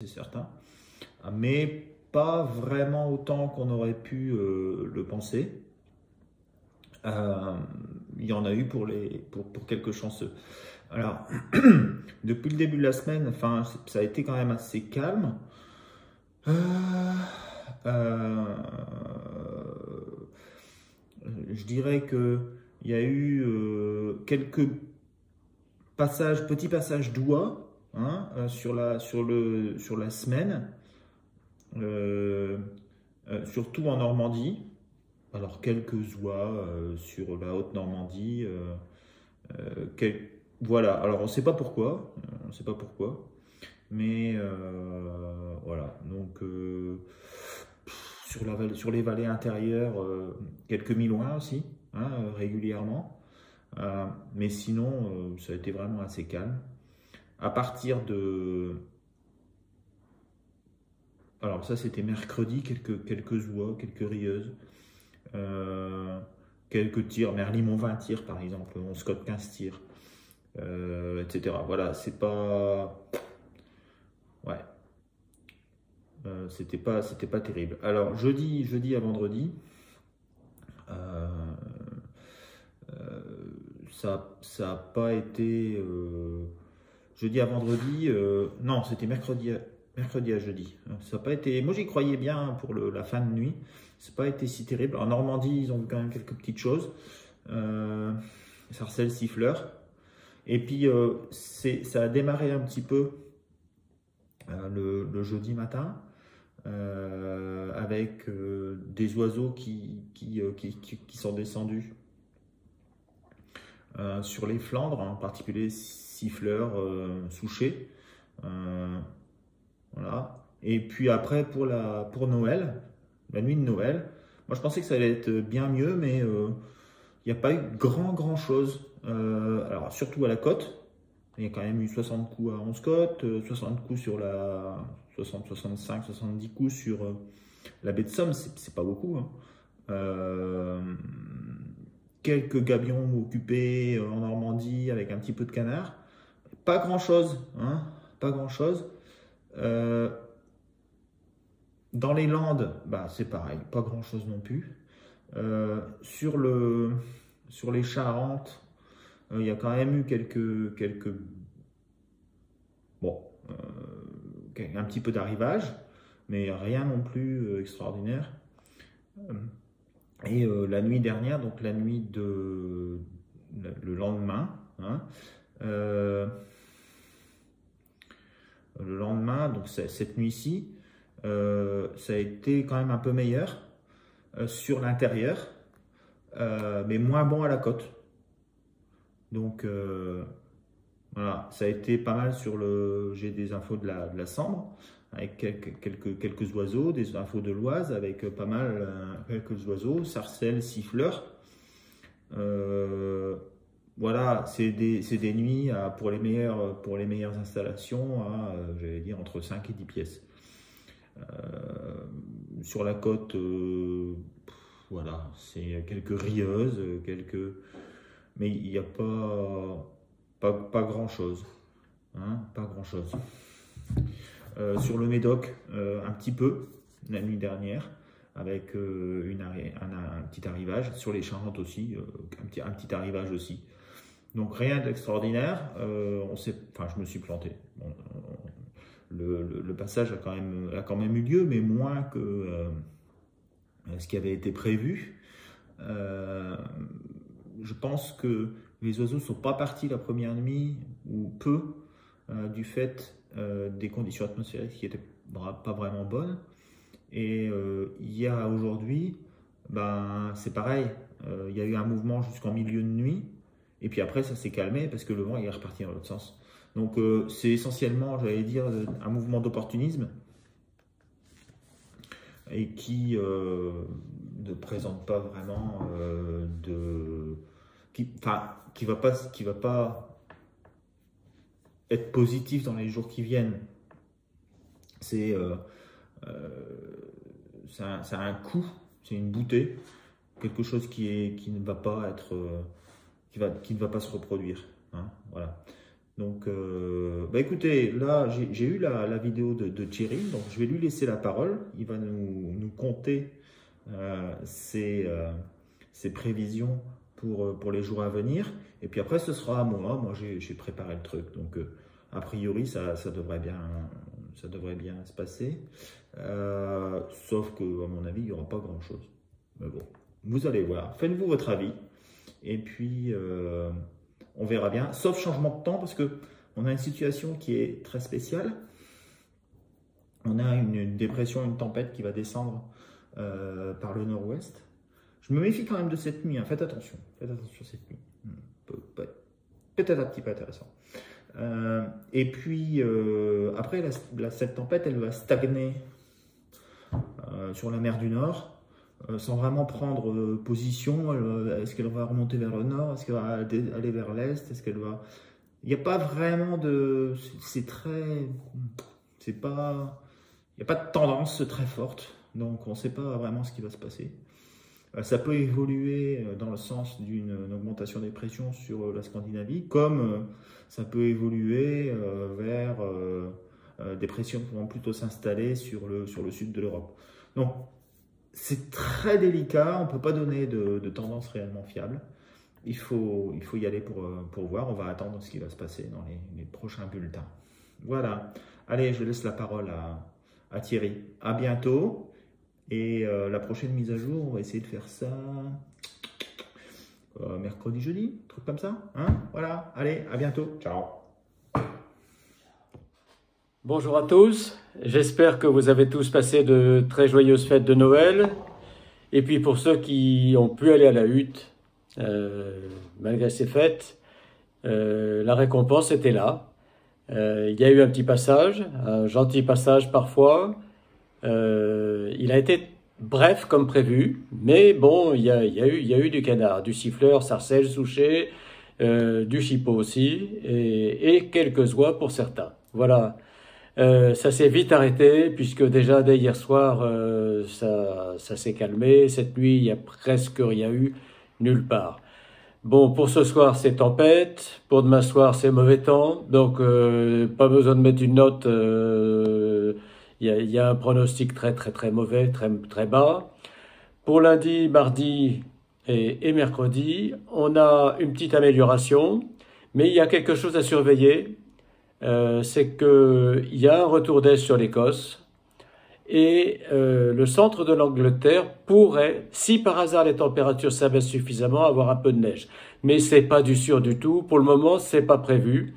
c'est certain, mais pas vraiment autant qu'on aurait pu le penser. Il y en a eu pour quelques chanceux. Alors, depuis le début de la semaine, enfin, ça a été quand même assez calme. Euh, euh, je dirais que il y a eu quelques petits passages doux, hein, sur la semaine, euh, surtout en Normandie. Alors quelques oies sur la Haute-Normandie. Voilà, alors on ne sait pas pourquoi, on sait pas pourquoi, mais voilà. Donc sur les vallées intérieures, quelques milles loin aussi, hein, régulièrement. Mais sinon, ça a été vraiment assez calme. À partir de... Alors ça, c'était mercredi, quelques oies, quelques rieuses. Euh, Quelques tirs, Merlimont 20 tirs par exemple, on scotte 15 tirs, etc. Voilà, c'est pas... Ouais, c'était pas terrible. Alors, jeudi à vendredi, euh, euh, ça a pas été... jeudi à vendredi, non, c'était mercredi à jeudi. Ça a pas été... Moi, j'y croyais bien pour la fin de nuit. C'est pas été si terrible. En Normandie, ils ont vu quand même quelques petites choses. Sarcelles, siffleur. Et puis, ça a démarré un petit peu le jeudi matin avec des oiseaux qui sont descendus sur les Flandres, en particulier siffleur, souchet. Voilà. Et puis après, pour Noël, la nuit de Noël, moi je pensais que ça allait être bien mieux, mais il n'y a pas eu grand chose. Alors surtout à la côte, il y a quand même eu 60 coups à 11 côtes, 60 coups sur la 60, 65, 70 coups sur la baie de Somme, c'est pas beaucoup, hein. Euh, Quelques gabions occupés en Normandie avec un petit peu de canard. Pas grand chose, hein, pas grand chose. Euh, Dans les Landes, bah, c'est pareil, pas grand chose non plus. Sur les Charentes, il y a quand même eu bon, un petit peu d'arrivage, mais rien non plus extraordinaire. Et la nuit dernière, donc la nuit le lendemain, hein, euh, le lendemain, donc cette nuit-ci, ça a été quand même un peu meilleur sur l'intérieur, mais moins bon à la côte. Donc voilà, ça a été pas mal sur le. J'ai des infos de la Sambre avec quelques oiseaux, des infos de l'Oise avec pas mal quelques oiseaux, sarcelles, siffleurs. Euh, voilà, c'est des nuits pour les meilleures installations à, j'allais dire, entre 5 et 10 pièces. Sur la côte, voilà, c'est quelques rieuses, mais il n'y a pas grand-chose, hein, pas grand-chose. Sur le Médoc, un petit peu, la nuit dernière, avec un petit arrivage. Sur les Charentes aussi, un petit arrivage aussi. Donc rien d'extraordinaire. Enfin, je me suis planté. Bon, le passage a quand même eu lieu, mais moins que ce qui avait été prévu. Je pense que les oiseaux ne sont pas partis la première nuit, ou peu, du fait des conditions atmosphériques qui n'étaient pas vraiment bonnes. Et il y a aujourd'hui, ben, c'est pareil, il y a eu un mouvement jusqu'en milieu de nuit, et puis après ça s'est calmé parce que le vent est reparti dans l'autre sens. Donc c'est essentiellement, j'allais dire, un mouvement d'opportunisme et qui ne présente pas vraiment enfin, qui va pas être positif dans les jours qui viennent. C'est ça a un coût, c'est une bouteille, quelque chose qui ne va pas être, qui ne va pas se reproduire, hein, voilà. Donc, bah écoutez, là, j'ai eu la vidéo de Thierry, donc je vais lui laisser la parole. Il va nous conter ses prévisions pour les jours à venir. Et puis après, ce sera à moi. Moi, j'ai préparé le truc. Donc, a priori, ça devrait bien se passer. Sauf que, à mon avis, il n'y aura pas grand-chose. Mais bon, vous allez voir. Faites-vous votre avis. Et puis, on verra bien. Sauf changement de temps, parce que on a une situation qui est très spéciale. On a une dépression, une tempête qui va descendre par le nord-ouest. Je me méfie quand même de cette nuit, hein. Faites attention cette nuit. Peut-être un petit peu intéressant. Et puis, après, cette tempête, elle va stagner sur la mer du Nord, sans vraiment prendre position. Est-ce qu'elle va remonter vers le nord? Est-ce qu'elle va aller vers l'est? Est-ce qu'elle va... Il n'y a pas vraiment de... C'est très... C'est pas... Il n'y a pas de tendance très forte, donc on ne sait pas vraiment ce qui va se passer. Ça peut évoluer dans le sens d'une augmentation des pressions sur la Scandinavie, comme ça peut évoluer vers des pressions qui vont plutôt s'installer sur le sud de l'Europe. Donc, c'est très délicat, on ne peut pas donner de tendance réellement fiable. Il faut y aller pour voir, on va attendre ce qui va se passer dans les prochains bulletins. Voilà, allez, je laisse la parole à Thierry. À bientôt. Et la prochaine mise à jour, on va essayer de faire ça mercredi, jeudi, truc comme ça. Hein, voilà, allez, à bientôt. Ciao. Bonjour à tous, j'espère que vous avez tous passé de très joyeuses fêtes de Noël. Et puis pour ceux qui ont pu aller à la hutte, malgré ces fêtes, la récompense était là. Il y a eu un petit passage, un gentil passage parfois. Il a été bref comme prévu, mais bon, il y a eu du canard, du siffleur, sarcelle, souchet, du chipot aussi, et quelques oies pour certains. Voilà. Ça s'est vite arrêté, puisque déjà dès hier soir, ça s'est calmé. Cette nuit, il n'y a presque rien eu, nulle part. Bon, pour ce soir, c'est tempête. Pour demain soir, c'est mauvais temps. Donc, pas besoin de mettre une note. Il y a un pronostic très mauvais, très bas. Pour lundi, mardi et mercredi, on a une petite amélioration. Mais il y a quelque chose à surveiller. C'est qu'il y a un retour d'est sur l'Écosse. Et le centre de l'Angleterre pourrait, si par hasard les températures s'abaissent suffisamment, avoir un peu de neige. Mais c'est pas du sûr du tout. Pour le moment, c'est pas prévu.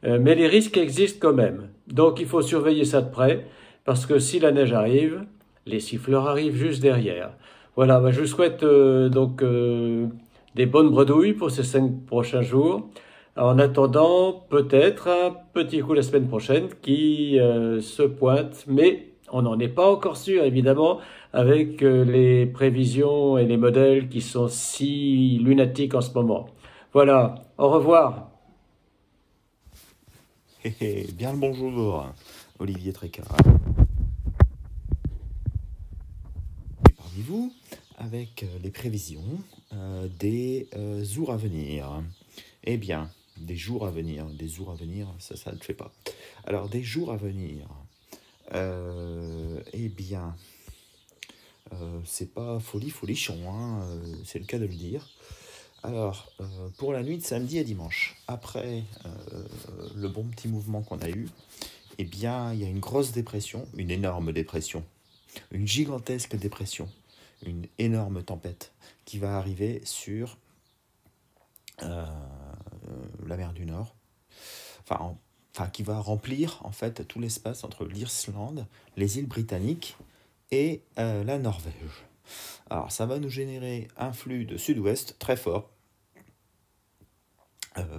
Mais les risques existent quand même. Donc il faut surveiller ça de près, parce que si la neige arrive, les siffleurs arrivent juste derrière. Voilà, bah, je vous souhaite des bonnes bredouilles pour ces 5 prochains jours. En attendant, peut-être un petit coup la semaine prochaine qui se pointe, mais on n'en est pas encore sûr, évidemment, avec les prévisions et les modèles qui sont si lunatiques en ce moment. Voilà, au revoir. Bien le bonjour, Olivier Trécart. Parmi vous, avec les prévisions des jours à venir. Eh bien, des jours à venir, ça ne le fait pas. Alors, des jours à venir, eh bien, c'est pas folichon, hein, c'est le cas de le dire. Alors, pour la nuit de samedi à dimanche, après le bon petit mouvement qu'on a eu, eh bien, il y a une grosse dépression, une énorme dépression, une gigantesque dépression, une énorme tempête qui va arriver sur la mer du Nord, enfin qui va remplir en fait tout l'espace entre l'Islande, les îles britanniques et la Norvège. Alors ça va nous générer un flux de sud-ouest très fort,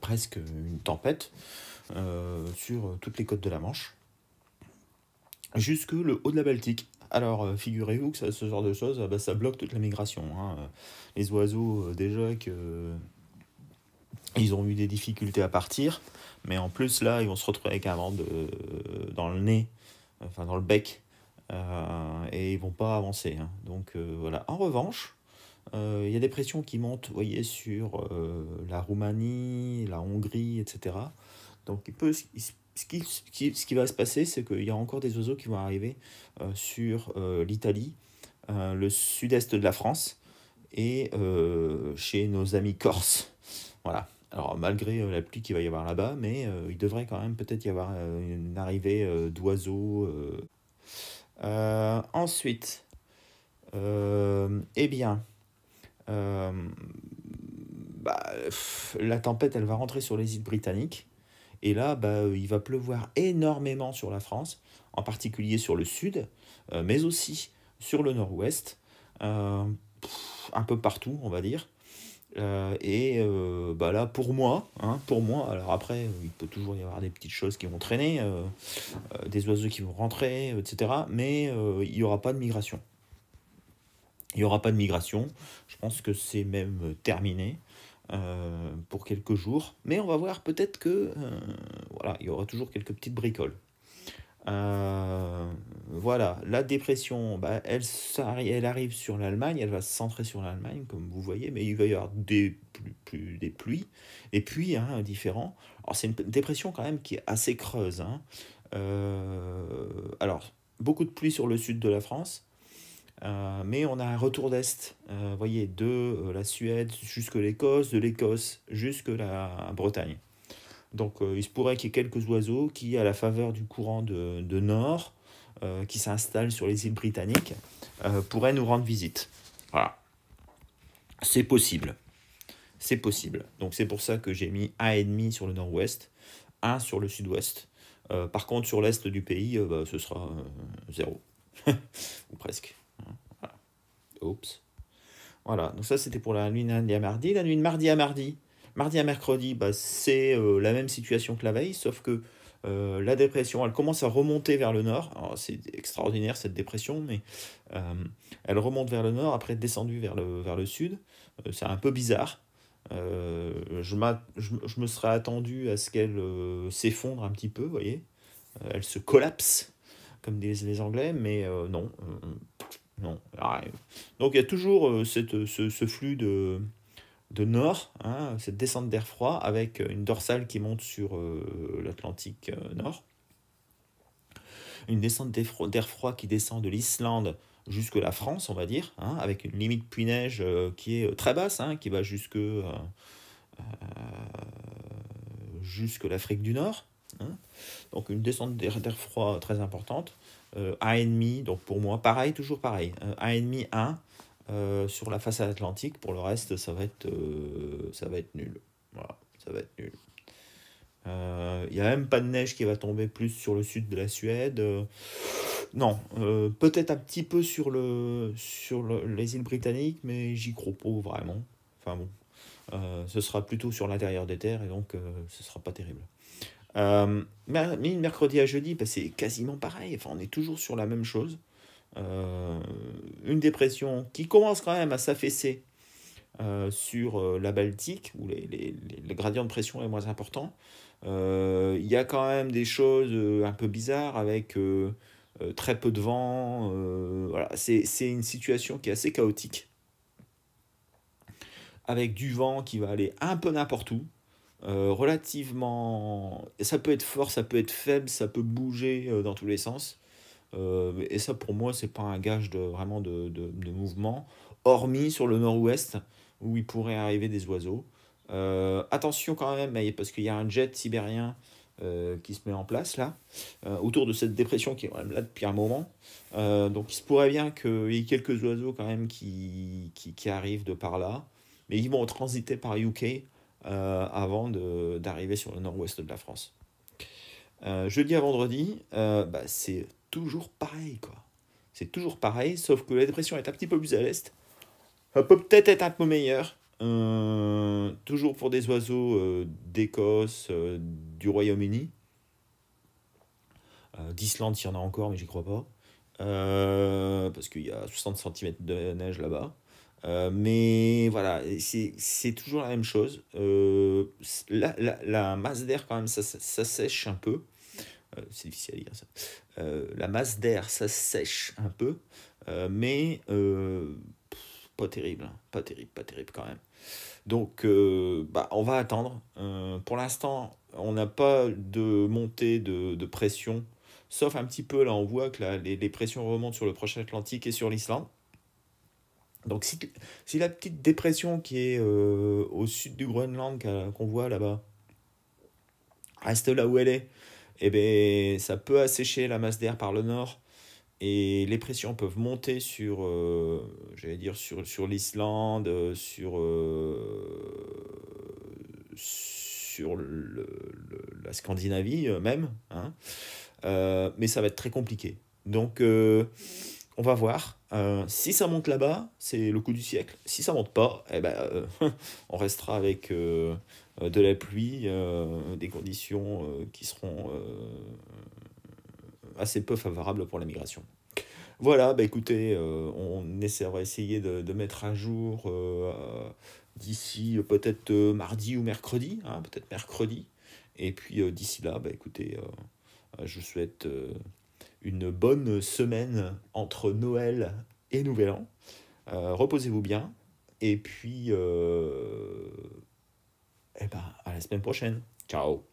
presque une tempête sur toutes les côtes de la Manche, jusque le haut de la Baltique. Alors figurez-vous que ce genre de choses, ça bloque toute la migration, hein. Les oiseaux déjà que ils ont eu des difficultés à partir, mais en plus là ils vont se retrouver avec un vent dans le nez, enfin dans le bec, et ils vont pas avancer, hein. Donc voilà. En revanche, il y a des pressions qui montent, vous voyez, sur la Roumanie, la Hongrie, etc. Donc ce qui va se passer, c'est qu'il y a encore des oiseaux qui vont arriver sur l'Italie, le sud-est de la France et chez nos amis corses. Voilà. Alors malgré la pluie qu'il va y avoir là-bas, mais il devrait quand même peut-être y avoir une arrivée d'oiseaux. Ensuite, eh bien, euh, la tempête, elle va rentrer sur les îles britanniques. Et là, il va pleuvoir énormément sur la France, en particulier sur le sud, mais aussi sur le nord-ouest, euh, un peu partout, on va dire. Là, pour moi, alors après, il peut toujours y avoir des petites choses qui vont traîner, des oiseaux qui vont rentrer, etc. Mais il n'y aura pas de migration. Il n'y aura pas de migration. Je pense que c'est même terminé pour quelques jours. Mais on va voir peut-être que voilà, il y aura toujours quelques petites bricoles. Voilà, la dépression, elle arrive sur l'Allemagne, elle va se centrer sur l'Allemagne, comme vous voyez, mais il va y avoir des pluies différents. Alors c'est une dépression quand même qui est assez creuse. Alors, beaucoup de pluie sur le sud de la France, mais on a un retour d'Est, vous voyez, de la Suède jusque l'Écosse, de l'Écosse jusque la Bretagne. Donc il se pourrait qu'il y ait quelques oiseaux qui, à la faveur du courant de nord, qui s'installe sur les îles britanniques, pourraient nous rendre visite. Voilà, c'est possible. C'est possible. Donc c'est pour ça que j'ai mis 1,5 sur le nord-ouest, 1 sur le sud-ouest. Par contre, sur l'est du pays, ce sera 0. Ou presque. Voilà. Oups. Voilà, donc ça c'était pour la nuit de lundi à mardi. La nuit de mardi à mercredi, c'est la même situation que la veille, sauf que la dépression, elle commence à remonter vers le nord. Alors, c'est extraordinaire cette dépression, mais elle remonte vers le nord, après être descendue vers le sud. C'est un peu bizarre. Je me serais attendu à ce qu'elle s'effondre un petit peu, vous voyez. Elle se collapse, comme disent les Anglais, mais non. Non. Alors, donc il y a toujours ce flux de nord, cette descente d'air froid avec une dorsale qui monte sur l'Atlantique nord, une descente d'air froid qui descend de l'Islande jusque la France, on va dire, avec une limite pluie-neige qui est très basse, qui va jusque l'Afrique du Nord. Donc une descente d'air froid très importante. 1,5, donc pour moi, toujours pareil. 1,5, 1 sur la façade atlantique. Pour le reste, ça va être nul. Voilà, ça va être nul. Il n'y a même pas de neige qui va tomber plus sur le sud de la Suède. Non, peut-être un petit peu sur les îles britanniques, mais j'y crois pas vraiment. Enfin bon, ce sera plutôt sur l'intérieur des terres et donc ce sera pas terrible. Mercredi à jeudi, c'est quasiment pareil. Enfin, on est toujours sur la même chose. Une dépression qui commence quand même à s'affaisser sur la Baltique, où les gradients de pression est moins important. Il y a quand même des choses un peu bizarres avec très peu de vent. Voilà, c'est une situation qui est assez chaotique, avec du vent qui va aller un peu n'importe où. Relativement, ça peut être fort, ça peut être faible, ça peut bouger dans tous les sens. Et ça, pour moi, c'est pas un gage vraiment de mouvement, hormis sur le nord-ouest, où il pourrait arriver des oiseaux. Attention quand même, parce qu'il y a un jet sibérien qui se met en place là, autour de cette dépression qui est quand même là depuis un moment. Donc il se pourrait bien qu'il y ait quelques oiseaux quand même qui arrivent de par là, mais ils vont transiter par UK avant d'arriver sur le nord-ouest de la France. Jeudi à vendredi, c'est toujours pareil, quoi. C'est toujours pareil, sauf que la dépression est un petit peu plus à l'est. Ça peut peut-être être un peu meilleur. Toujours pour des oiseaux d'Écosse, du Royaume-Uni. D'Islande, il y en a encore, mais j'y crois pas. Parce qu'il y a 60 cm de neige là-bas. Mais voilà, c'est toujours la même chose. La masse d'air, quand même, ça sèche un peu. C'est difficile à dire ça. La masse d'air, ça sèche un peu. Mais pas terrible. Pas terrible quand même. Donc, on va attendre. Pour l'instant, on n'a pas de montée de pression, sauf un petit peu, là on voit que les pressions remontent sur le prochain Atlantique et sur l'Islande. Donc si la petite dépression qui est au sud du Groenland qu'on voit là-bas reste là où elle est, eh ben, ça peut assécher la masse d'air par le nord et les pressions peuvent monter sur, j'allais dire, sur l'Islande, sur la Scandinavie même, hein. Mais ça va être très compliqué. Donc, on va voir. Si ça monte là-bas, c'est le coup du siècle. Si ça monte pas, eh ben, on restera avec de la pluie, des conditions qui seront assez peu favorables pour la migration. Voilà, bah écoutez, on va essayer de mettre à jour d'ici peut-être mardi ou mercredi, hein, peut-être mercredi. Et puis d'ici là, bah écoutez, je vous souhaite une bonne semaine entre Noël et Nouvel An. Reposez-vous bien. Et puis, eh ben, à la semaine prochaine. Ciao.